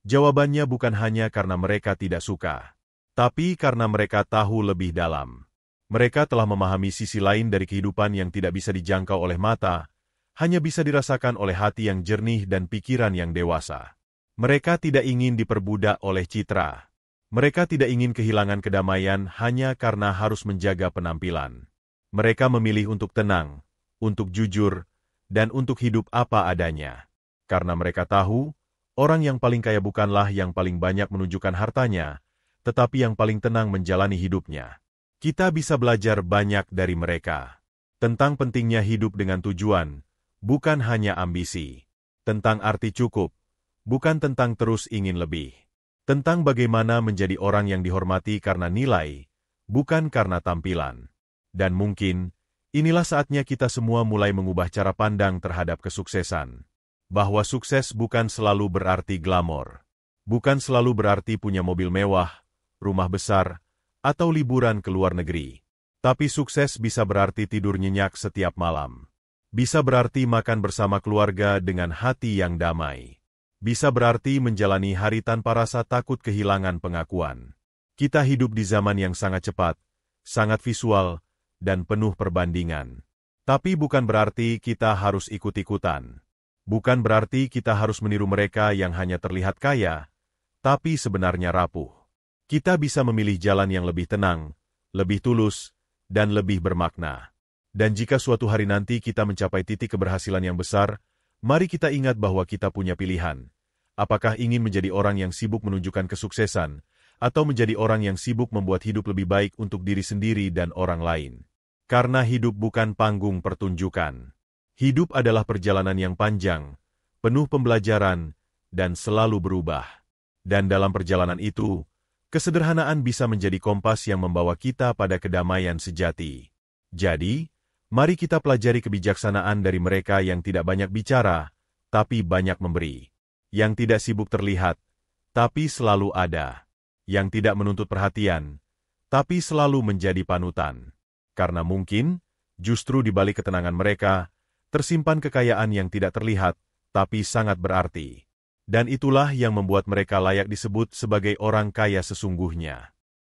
jawabannya bukan hanya karena mereka tidak suka, tapi karena mereka tahu lebih dalam. Mereka telah memahami sisi lain dari kehidupan yang tidak bisa dijangkau oleh mata, hanya bisa dirasakan oleh hati yang jernih dan pikiran yang dewasa. Mereka tidak ingin diperbudak oleh citra. Mereka tidak ingin kehilangan kedamaian hanya karena harus menjaga penampilan. Mereka memilih untuk tenang, untuk jujur, dan untuk hidup apa adanya. Karena mereka tahu, orang yang paling kaya bukanlah yang paling banyak menunjukkan hartanya, tetapi yang paling tenang menjalani hidupnya. Kita bisa belajar banyak dari mereka. Tentang pentingnya hidup dengan tujuan, bukan hanya ambisi. Tentang arti cukup, bukan tentang terus ingin lebih. Tentang bagaimana menjadi orang yang dihormati karena nilai, bukan karena tampilan. Dan mungkin, inilah saatnya kita semua mulai mengubah cara pandang terhadap kesuksesan. Bahwa sukses bukan selalu berarti glamor. Bukan selalu berarti punya mobil mewah, rumah besar, atau liburan ke luar negeri. Tapi sukses bisa berarti tidur nyenyak setiap malam. Bisa berarti makan bersama keluarga dengan hati yang damai. Bisa berarti menjalani hari tanpa rasa takut kehilangan pengakuan. Kita hidup di zaman yang sangat cepat, sangat visual, dan penuh perbandingan. Tapi bukan berarti kita harus ikut-ikutan. Bukan berarti kita harus meniru mereka yang hanya terlihat kaya, tapi sebenarnya rapuh. Kita bisa memilih jalan yang lebih tenang, lebih tulus, dan lebih bermakna. Dan jika suatu hari nanti kita mencapai titik keberhasilan yang besar, mari kita ingat bahwa kita punya pilihan. Apakah ingin menjadi orang yang sibuk menunjukkan kesuksesan, atau menjadi orang yang sibuk membuat hidup lebih baik untuk diri sendiri dan orang lain? Karena hidup bukan panggung pertunjukan. Hidup adalah perjalanan yang panjang, penuh pembelajaran, dan selalu berubah. Dan dalam perjalanan itu, kesederhanaan bisa menjadi kompas yang membawa kita pada kedamaian sejati. Jadi, mari kita pelajari kebijaksanaan dari mereka yang tidak banyak bicara, tapi banyak memberi. Yang tidak sibuk terlihat, tapi selalu ada. Yang tidak menuntut perhatian, tapi selalu menjadi panutan. Karena mungkin, justru di balik ketenangan mereka, tersimpan kekayaan yang tidak terlihat, tapi sangat berarti. Dan itulah yang membuat mereka layak disebut sebagai orang kaya sesungguhnya.